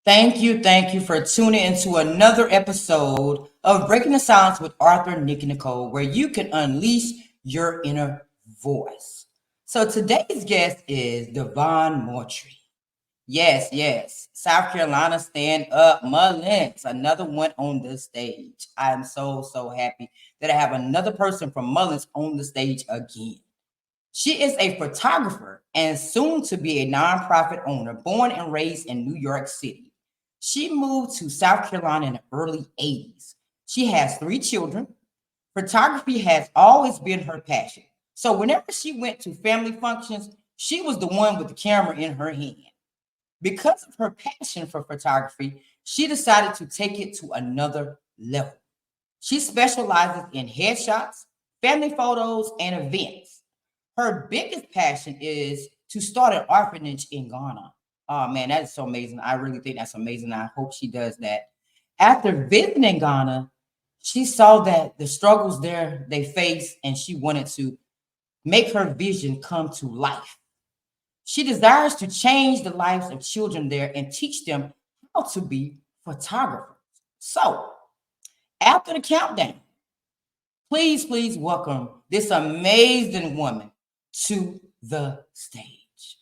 Thank you for tuning into another episode of Breaking the Silence with Arthur, Nick, and Nicole, where you can unleash your inner voice. So today's guest is Davon Moultrie. Yes, South Carolina stand up Mullins, another one on the stage. I am so happy that I have another person from Mullins on the stage again. She is a photographer and soon to be a nonprofit owner, born and raised in New York City. She moved to South Carolina in the early 80s. She has three children. Photography has always been her passion. So whenever she went to family functions, she was the one with the camera in her hand. Because of her passion for photography, she decided to take it to another level. She specializes in headshots, family photos, and events. Her biggest passion is to start an orphanage in Ghana. Oh man, that is so amazing. I really think that's amazing. I hope she does that. After visiting Ghana, she saw that the struggles there they face, and she wanted to make her vision come to life. She desires to change the lives of children there and teach them how to be photographers. So, after the countdown, please welcome this amazing woman to the stage.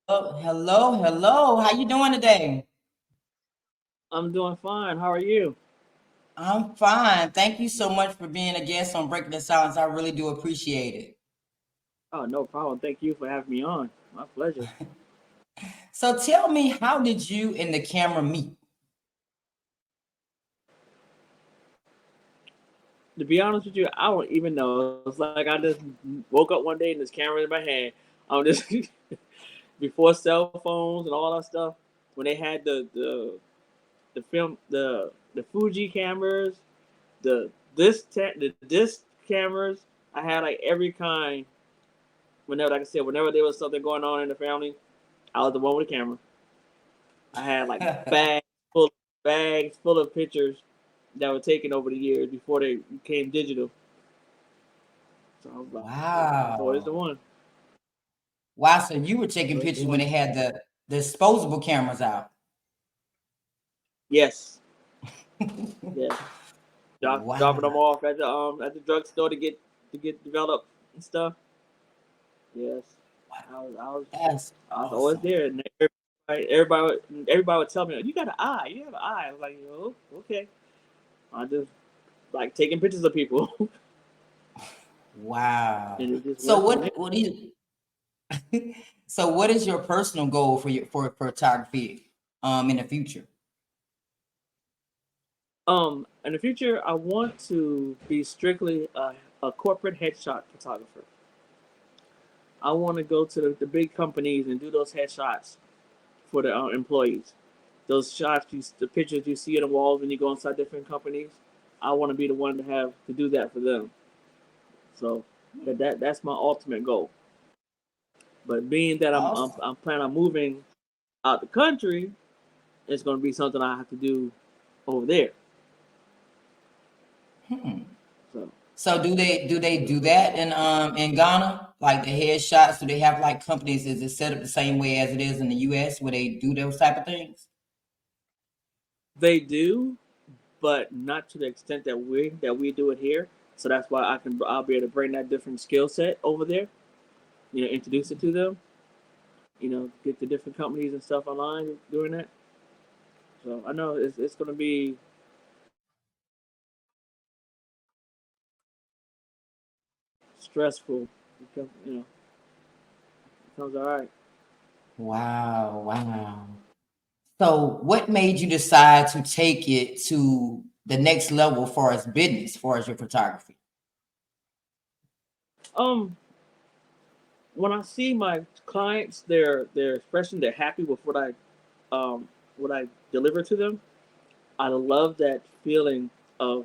Hello. How you doing today? I'm doing fine. How are you? I'm fine. Thank you so much for being a guest on Breaking the Silence. I really do appreciate it. Oh, no problem. Thank you for having me on. My pleasure. So tell me, how did you and the camera meet? To be honest with you, I don't even know. It's like I just woke up one day and this camera in my hand. I'm just before cell phones and all that stuff. When they had the film the Fuji cameras, the disc cameras, I had like every kind. Whenever, like I said, whenever there was something going on in the family, I was the one with the camera. I had like full bags full of pictures that were taken over the years before they became digital. So I was like, so it's the Wow. one. Wow, so you were taking So it's the pictures when one. they had the disposable cameras out. Yes, yes. Dropping them Wow. off at the drugstore to get developed and stuff. Yes, I was I was That's I was always awesome. there, and everybody would tell me, "You got an eye. You have an eye." I was like, "Oh, okay." I just like taking pictures of people, Wow. and it just So went from there. what do you so what is your personal goal for your for photography in the future? In the future, I want to be strictly a corporate headshot photographer. I want to go to the big companies and do those headshots for the employees. Those shots, the pictures you see on the walls when you go inside different companies. I want to be the one to have to do that for them. So that's my ultimate goal. But being that Awesome. I'm planning on moving out the country, it's going to be something I have to do over there. Hmm. So So do they do that in Ghana? Like the headshots, do they have like companies, is it set up the same way as it is in the US where they do those type of things? they do, but not to the extent that we do it here. So that's why I'll be able to bring that different skill set over there. Introduce it to them. Get the different companies and stuff online doing that. So I know it's going to be stressful. Because, it comes all right. Wow, wow. So, what made you decide to take it to the next level as far as business, as far as your photography? Um, when I see my clients, their expression, they're happy with um what I deliver to them. I love that feeling of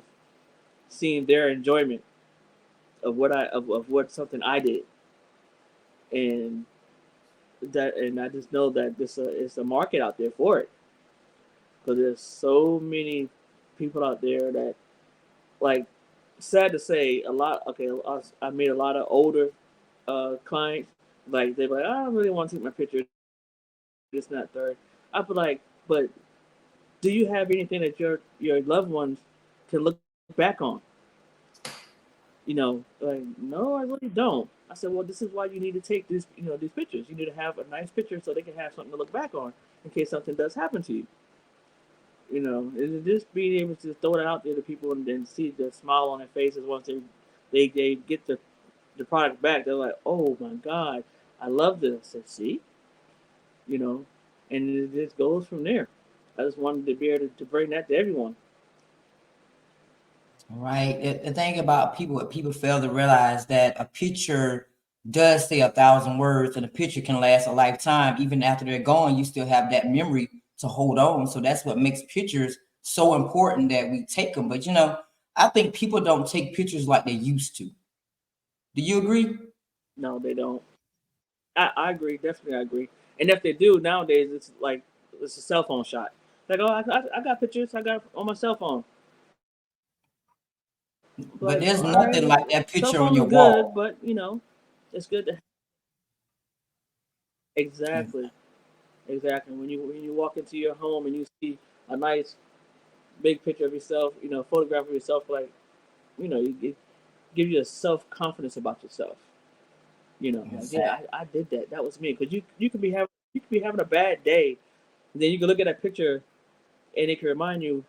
seeing their enjoyment of of what something I did, and and I just know that this is a market out there for it, because there's so many people out there that, like, sad to say, a lot. Okay, I made a lot of older clients. Like, they're like, I don't really want to take my picture. This, and that, third. I'd be like, but do you have anything that your loved ones can look back on? Like, no, I really don't. I said, well, this is why you need to take these pictures. You need to have a nice picture so they can have something to look back on in case something does happen to you. And just being able to throw that out there to people and then see the smile on their faces once they get the product back. They're like, oh my god, I love this. I said, see, you know, and it just goes from there. I just wanted to be able to bring that to everyone. Right. The thing about people, what people fail to realize that a picture does say 1,000 words, and a picture can last a lifetime. Even after they're gone, you still have that memory to hold on. So that's what makes pictures so important that we take them. But I think people don't take pictures like they used to. Do you agree? No, they don't. I agree, definitely I agree. And if they do nowadays, it's like it's a cell phone shot. Like, oh, I got pictures I got on my cell phone. But Like, there's all right, nothing like that cell picture on phones your is good, wall. but it's good to exactly, exactly. When you walk into your home and you see a nice big picture of yourself, photograph of yourself, like it gives you a self confidence about yourself. Like, yeah, Exactly. I did that. That was me. Because you could be having a bad day, and then you can look at that picture and it can remind you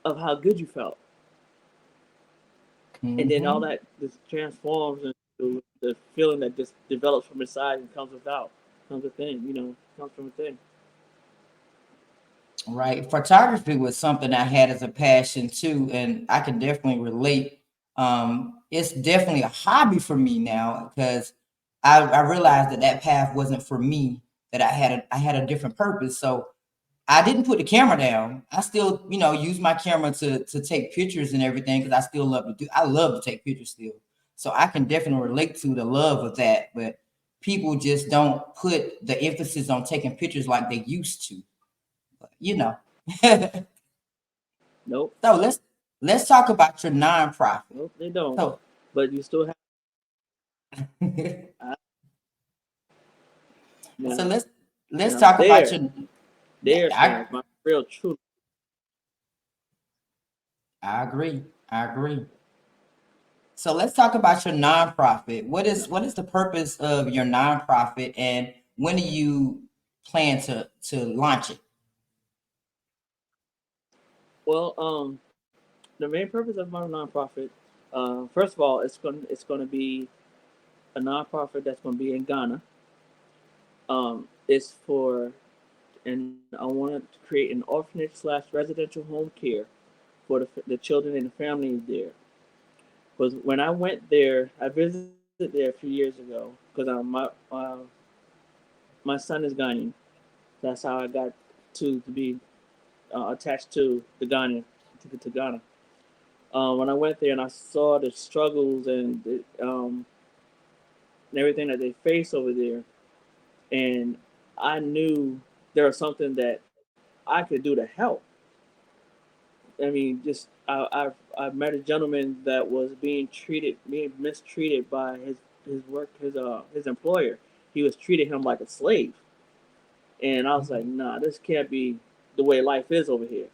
of how good you felt, and then all Hmm. that just transforms into the feeling that just develops from inside and comes without, comes within, comes from within. Right. Photography was something I had as a passion too, and I can definitely relate. It's definitely a hobby for me now because I realized that path wasn't for me. That I had a different purpose. So I didn't put the camera down. I still, use my camera to take pictures and everything because I still love to do. I love to take pictures still. So I can definitely relate to the love of that. But people just don't put the emphasis on taking pictures like they used to. You know. Nope, So let's talk about your nonprofit. nope, they don't. So But you still have. I, so now, let's now talk about there, your. there I stands my real truth. I agree. I agree. So let's talk about your nonprofit. What is the purpose of your nonprofit, and when do you plan to launch it? Well, the main purpose of my nonprofit, first of all, it's going to be a nonprofit that's going to be in Ghana. It's for and I wanted to create an orphanage/residential home care for the children and the families there. Because when I went there, I visited there a few years ago. Because my son is Ghanaian. That's how I got to be attached to the Ghana to Ghana. When I went there and I saw the struggles and everything that they face over there, and I knew there was something that I could do to help. I mean, just I met a gentleman that was being mistreated by his employer. He was treating him like a slave, and I was like, nah, this can't be the way life is over here.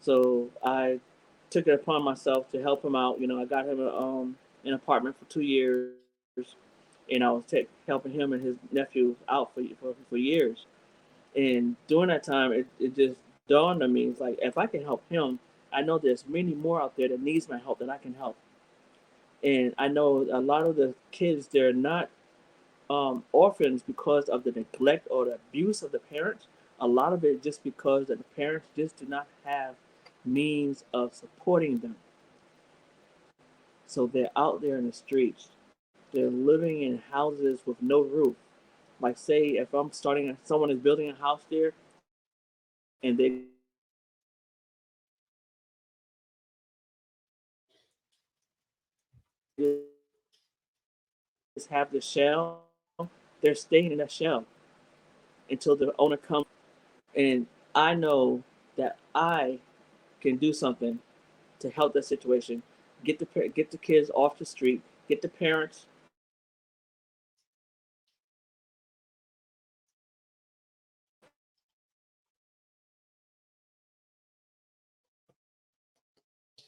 So I took it upon myself to help him out. I got him an apartment for 2 years, and I was helping him and his nephew out for years. And during that time, it just dawned on me, it's like if I can help him, I know there's many more out there that needs my help that I can help. And I know a lot of the kids, they're not orphans because of the neglect or the abuse of the parents. A lot of it just because that the parents just do not have means of supporting them. So they're out there in the streets. They're living in houses with no roof. Like say if I'm starting, someone is building a house there, and they just have the shell. They're staying in that shell until the owner comes, and I know that I can do something to help that situation. Get the kids off the street. Get the parents to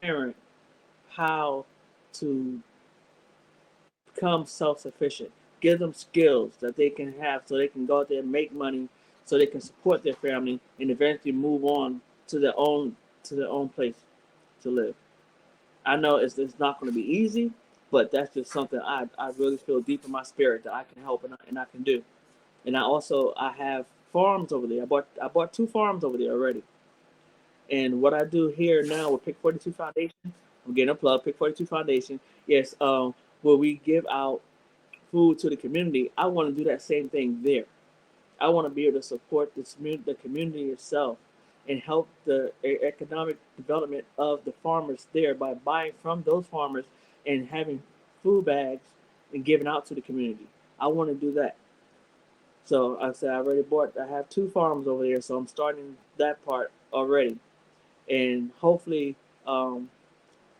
parent how to become self-sufficient. Give them skills that they can have so they can go out there and make money, so they can support their family and eventually move on to their own place to live. I know it's not going to be easy, but that's just something I really feel deep in my spirit that I can help and I can do. And I have farms over there. I bought two farms over there already. And what I do here now with Pick 42 Foundation, I'm getting a plug. Pick 42 Foundation, yes, where we give out food to the community. I want to do that same thing there. I want to be able to support the community itself and help the economic development of the farmers there by buying from those farmers and having food bags and giving out to the community. I want to do that. So I said I already bought. I have two farms over there, so I'm starting that part already, and hopefully um,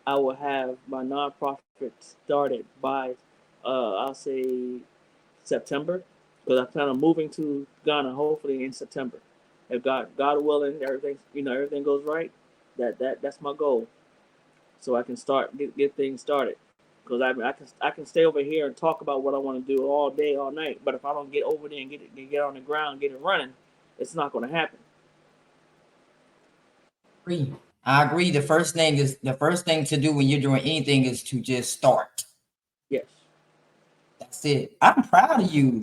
I will have my nonprofit started by I'll say September, because I plan on moving to Ghana hopefully in September. If God willing, everything goes right. That's my goal, so I can get things started. Because I can stay over here and talk about what I want to do all day, all night. But if I don't get over there and get on the ground, get it running, it's not going to happen. Agree. I agree. The first thing to do when you're doing anything is to just start. Yes, That's it. I'm proud of you.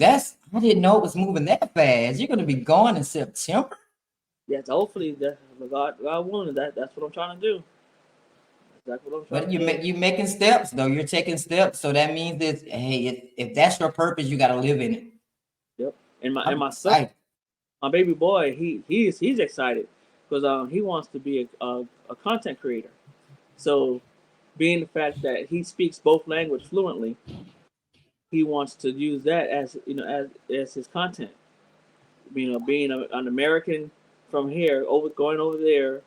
I didn't know it was moving that fast. You're gonna be gone in September. yes. Hopefully, that God willing, that's what I'm trying to do. That's what I'm But trying to do. you making steps though. You're taking steps. So that means that hey, if that's your purpose, you gotta live in it. Yep. And I'm my son, excited. my baby boy, he's excited because he wants to be a content creator. So, being the fact that he speaks both language fluently, he wants to use that as as his content. Being an American from here over going over there,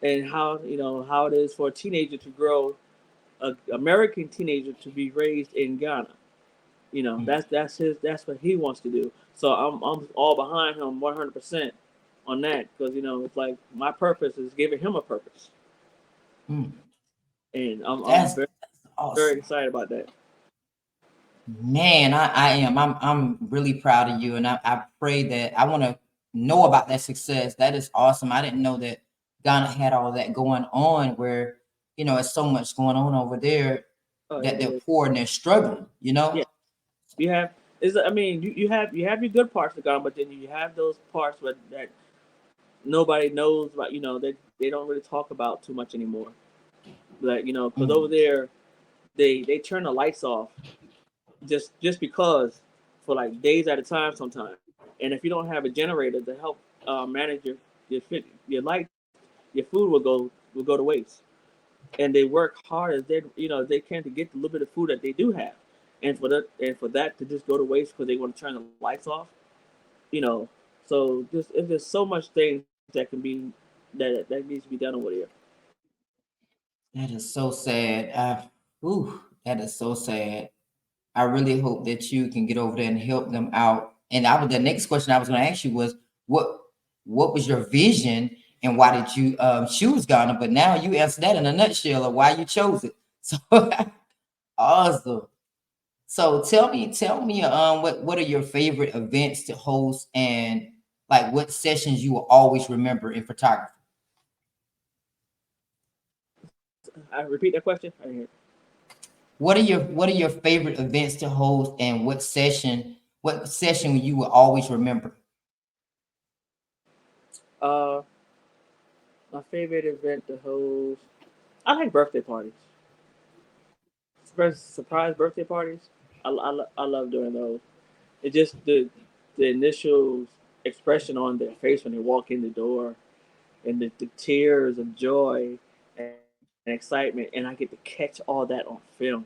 and how it is for a teenager to grow, a American teenager to be raised in Ghana. That's what he wants to do. So I'm all behind him 100% on that, because it's like my purpose is giving him a purpose, Mm, and I'm that's very very awesome. excited about that. Man, I am. I'm really proud of you, and I pray that I want to know about that success. That is awesome. I didn't know that Ghana had all that going on. Where it's so much going on over there Oh, that it they're is. poor and they're struggling. Yeah, you have is I mean you have your good parts of Ghana, but then you have those parts that nobody knows about. They don't really talk about too much anymore. Like because over Mm, there they turn the lights off just because for like days at a time sometimes. And if you don't have a generator to help manage your lights, your food will go to waste. And they work hard as they can to get the little bit of food that they do have, and for that to just go to waste because they want to turn the lights off. You know, so there's so much things that can be that needs to be done over there. that is so sad. That is so sad. I really hope that you can get over there and help them out. And the next question I was going to ask you was what what was your vision and why did you choose Ghana? But now you answered that in a nutshell of why you chose it. So awesome. So tell me what are your favorite events to host and like what sessions you will always remember in photography? I repeat that question. I didn't hear. What are your favorite events to host, and what session you will always remember? Uh, my favorite event to host. I like birthday parties. Surprise birthday parties. I love doing those. It's just the initial expression on their face when they walk in the door, and the tears of joy and excitement, and I get to catch all that on film.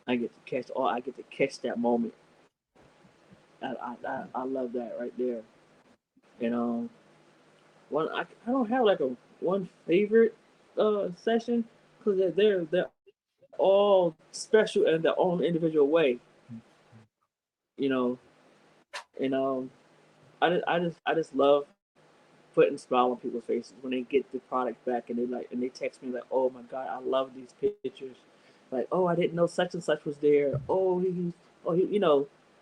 I get to catch that moment. I love that right there. And one I don't have like a one favorite session because they're all special in their own individual way. You know, and I just love putting smile on people's faces when they get the product back and they text me like, oh my god, I love these pictures. Like, oh, I didn't know such and such was there.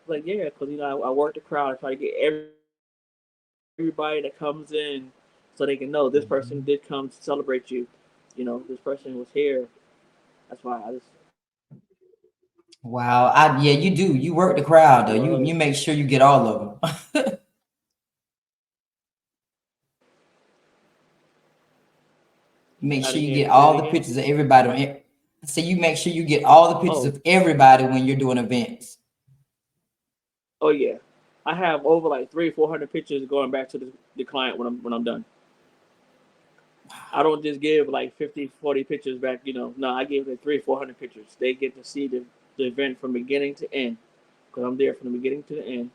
Like, yeah, because I work the crowd. I try to get everybody that comes in so they can know this person did come to celebrate you. This person was here. That's why Wow, yeah, you do. You work the I crowd though. love You make sure you get all of them. Make I sure didn't you hear get you say all it the again. pictures of everybody. So you make sure you get all the pictures Oh, of everybody when you're doing events. oh yeah. I have over like 300-400 pictures going back to the client when I'm done. I don't just give like 50-40 pictures back. No, I give like 300-400 pictures. They get to see the event from beginning to end because I'm there from the beginning to the end.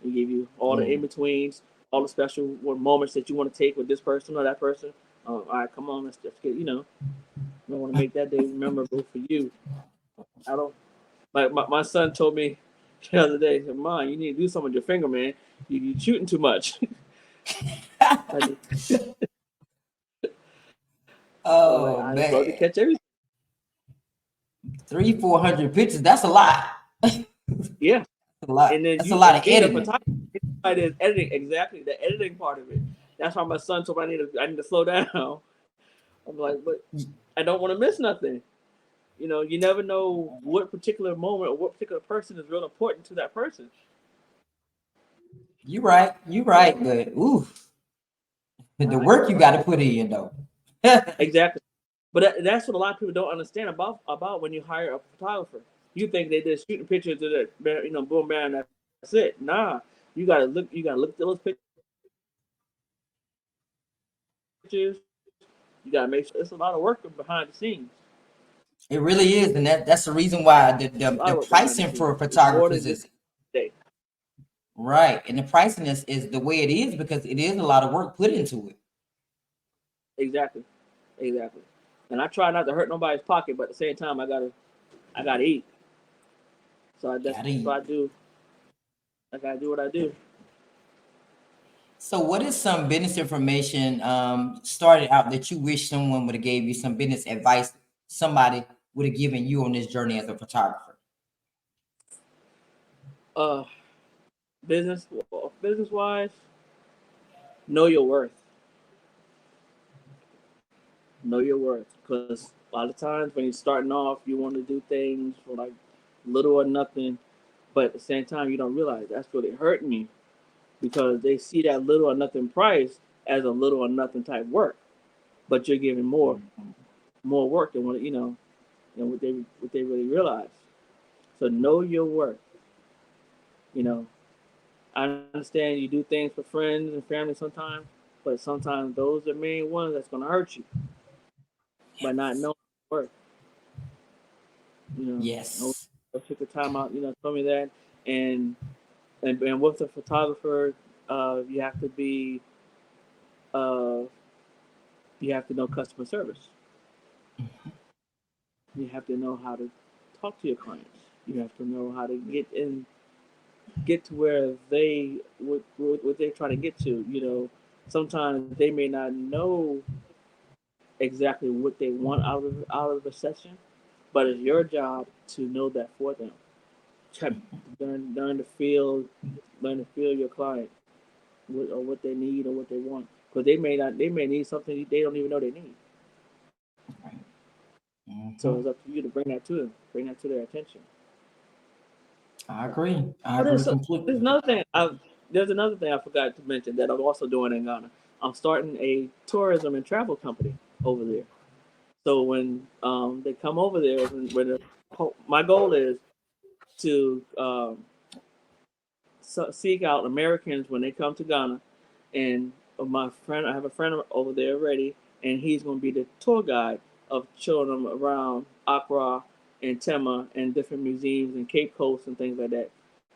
We give you all the in Mm. betweens, all the special moments that you want to take with this person or that person. All right, come on, let's get I want to make that day memorable for you. I don't. My son told me the other day, he said, "Mom, you need to do something with your finger, man. You shooting too much." I just, I was like, Oh I just love to man, catch everything. 300-400 pictures. That's a lot. Yeah, A lot. and then That's a lot of being a editing. photographer, is editing exactly the editing part of it. That's why my son told me I need to slow down. I'm like, but I don't want to miss nothing. You never know what particular moment or what particular person is real important to that person. You right. You right. But ooh, the work you Right. got to put in though. Exactly. But that's what a lot of people don't understand about when you hire a photographer. You think they just shooting pictures of that, boom, bam, that's it. Nah, you gotta look at those pictures. You gotta make sure it's real. It's a lot of work behind the scenes. It really is, and that's the reason why the, A lot the of the work behind the pricing scenes. for It's more photographers than just is a day. right, and the pricing is the way it is because it is a lot of work put into it. Exactly, exactly. And I try not to hurt nobody's pocket, but at the same time, I gotta eat. So that's Gotta what I eat. do. I gotta do what I do. So, what is some business information started out that you wish someone would have gave you some business advice somebody would have given you on this journey as a photographer? Uh, business wise, know your worth. Know your worth, because a lot of times when you're starting off, you want to do things for like little or nothing, but at the same time, you don't realize that's really hurting you because they see that little or nothing price as a little or nothing type work, but you're giving more work than what they really realize. So know your worth. You know, I understand you do things for friends and family sometimes, but sometimes those are the main ones that's gonna hurt you by not knowing your worth. No, Yes. took the time out. Told me that, and and with a photographer, you have to be, uh, you have to know customer service. You have to know how to talk to your clients. You have to know how to get to where they what they're trying to get to. Sometimes they may not know exactly what they want out of a session, but it's your job to know that for them. Check, learn to feel, your client, or what they need or what they want, because they may need something they don't even know they need. So Mhm. it's up to you to bring that to them, bring that to their attention. I agree. I Oh, agree there's completely. another thing. There's another thing I forgot to mention that I'm also doing in Ghana. I'm starting a tourism and travel company over there. So when they come over there, my goal is to seek out Americans when they come to Ghana, and I have a friend over there already, and he's going to be the tour guide of showing them around Accra and Tema and different museums and Cape Coast and things like that.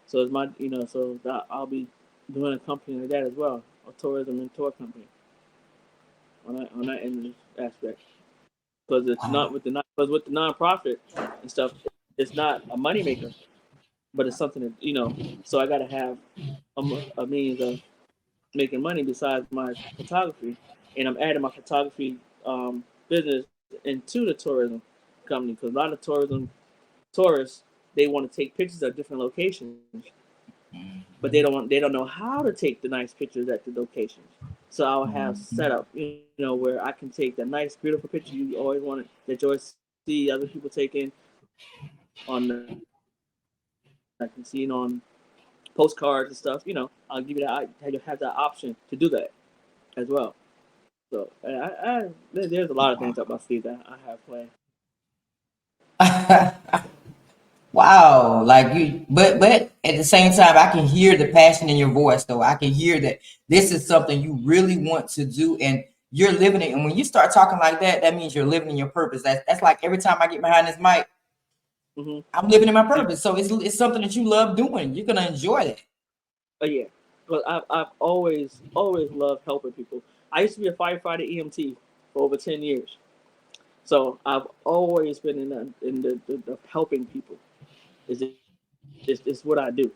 So it's my, so that I'll be doing a company like that as well, a tourism and tour company on that end of the aspect. Because it's not Wow. with the because with the nonprofit and stuff, it's not a moneymaker, but it's something that So I got to have a means of making money besides my photography, and I'm adding my photography business into the tourism company, because a lot of tourists, they want to take pictures at different locations, but Mhm. they don't know how to take the nice pictures at the locations. So I'll have set Mhm. up, where I can take that nice, beautiful picture you always wanted, that you always see other people taking on I can see it on postcards and stuff. I'll give you that. I have that option to do that as well. So there's a lot of things up my sleeve that I have planned. Wow, like you, but at the same time, I can hear the passion in your voice. Though I can hear that this is something you really want to do, and you're living it. And when you start talking like that, that means you're living in your purpose. That's like every time I get behind this mic, Mm-hmm. I'm living in my purpose. So it's something that you love doing. You're gonna enjoy that. Yeah, but I've always loved helping people. I used to be a firefighter EMT for over 10 years, so I've always been in the helping people. It's what I do.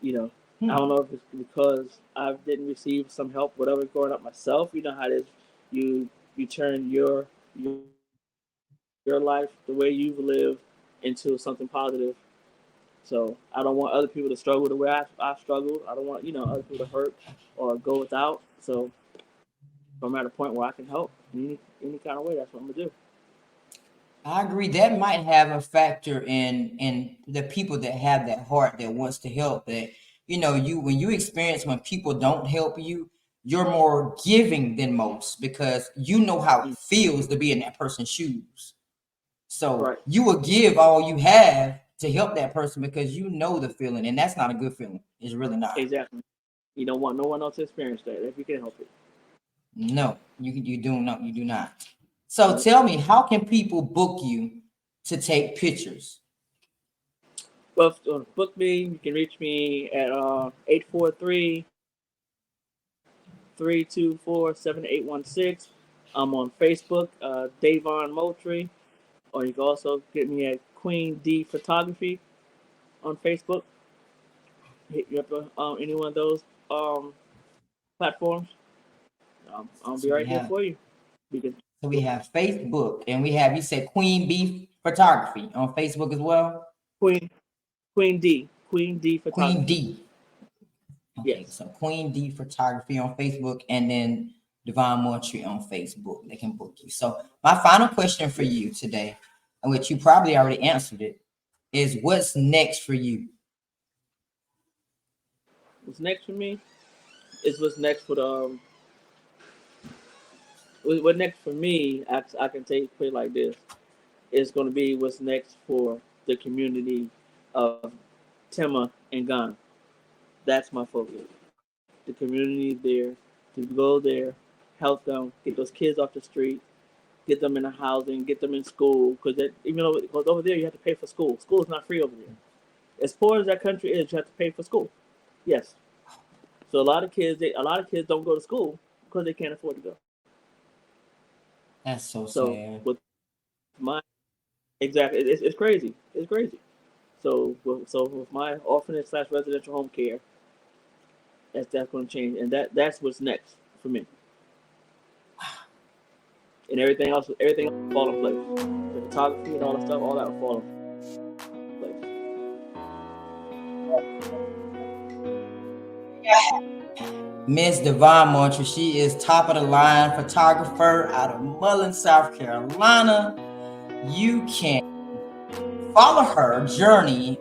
You know, I don't Hmm. know if it's because I didn't receive some help, whatever, growing up myself. You know how it is. You turn your life, the way you've lived, into something positive. So I don't want other people to struggle the way I struggled. I don't want other people to hurt or go without. So if I'm at a point where I can help in any kind of way, that's what I'm gonna do. I agree. That might have a factor in the people that have that heart that wants to help. That you when you experience when people don't help you, you're more giving than most because you know how it Mm, feels to be in that person's shoes. So right. you will give all you have to help that person because you know the feeling, and that's not a good feeling. It's really not. Exactly. You don't want no one else to experience that if you can help it. No, you do not. So Nope. tell me, how can people book you to take pictures? But book me. You can reach me at 843-324-7816. I'm on Facebook, Davon Moultrie, or you can also get me at Queen D Photography on Facebook. Hit me up on any one of those um, platforms. I'll be So we right there have for you. We can So we have Facebook and we have, you said Queen Bee Photography on Facebook as well. Queen Queen D Queen Photography. D. Okay, Yes, so Queen D Photography on Facebook and then Davon Moultrie on Facebook. They can book you. So my final question for yes. you today, which you probably already answered it, is what's next for you? What's next for me is what's next for the what next for me. I can put it like this. It's going to be what's next for the community of Tema and Ghana. That's my focus. The community there, to go there, help them, get those kids off the street, get them in the housing, get them in school. Because even though because over there you have to pay for school. School is not free over there. As poor as that country is, you have to pay for school. Yes. So a lot of kids don't go to school because they can't afford to go. That's so So sad. with my exactly, it's crazy. It's crazy. So with my orphanage slash residential home care, that's going to change, and that's what's next for me. And everything else will fall in place. The photography and all that stuff, all that will fall in place. Miss Davon Moultrie. She is top of the line photographer out of Mullen, South Carolina. You can follow her journey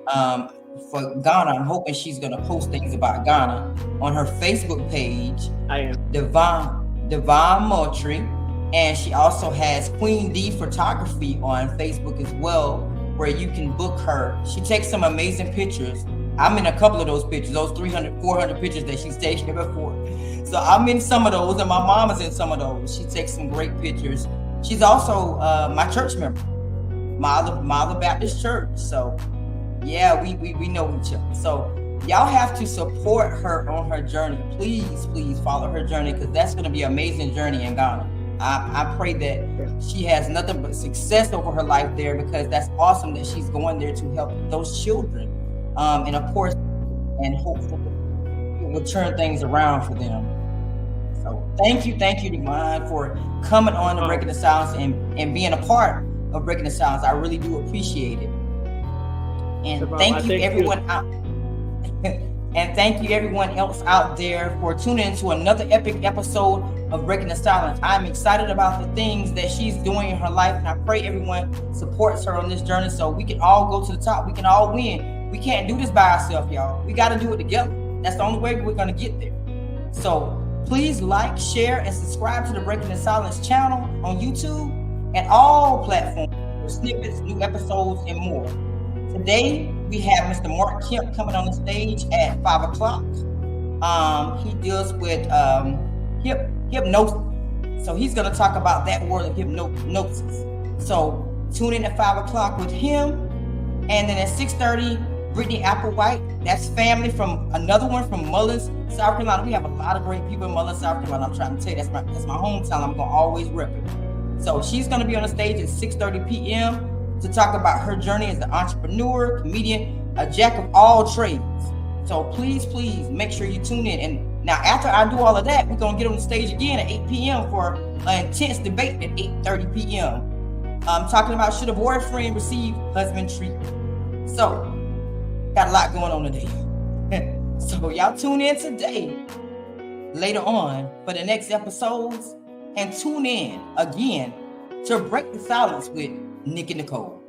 for Ghana. I'm hoping she's going to post things about Ghana on her Facebook page. I am. Davon Moultrie. And she also has Queen D Photography on Facebook as well, where you can book her. She takes some amazing pictures. I'm in a couple of those pictures, those 300, 400 pictures that she's taken before. So I'm in some of those, and my mom is in some of those. She takes some great pictures. She's also my church member, my other Baptist church. So yeah, we know each other. So y'all have to support her on her journey. Please follow her journey, because that's going to be an amazing journey in Ghana. I pray that she has nothing but success over her life there, because that's awesome that she's going there to help those children. And of course, and hopefully it will turn things around for them. So thank you, Divine, for coming on and Breaking the Silence and being a part of Breaking the Silence. I really do appreciate it. And thank you everyone out. And thank you everyone else out there for tuning into another epic episode of Breaking the Silence. I'm excited about the things that she's doing in her life, and I pray everyone supports her on this journey so we can all go to the top. We can all win. We can't do this by ourselves, y'all. We got to do it together. That's the only way we're going to get there. So please like, share, and subscribe to the Breaking the Silence channel on YouTube and all platforms for snippets, new episodes, and more. Today, we have Mr. Mark Kemp coming on the stage at 5 o'clock. He deals with hypnosis. So he's going to talk about that word of hypnosis. So tune in at 5 o'clock with him. And then at 6:30, Brittany Applewhite. That's family from another one from Mullins, South Carolina. We have a lot of great people in Mullins, South Carolina. I'm trying to tell you, that's my hometown. I'm going to always rep it. So she's going to be on the stage at 6:30 p.m. to talk about her journey as an entrepreneur, comedian, a jack of all trades. So please make sure you tune in. And now after I do all of that, we're going to get on the stage again at 8 p.m. for an intense debate at 8:30 p.m. I'm talking about, should a boyfriend receive husband treatment? So got a lot going on today. So y'all tune in today, later on, for the next episodes, and tune in again to Break the Silence with Nick and Nicole.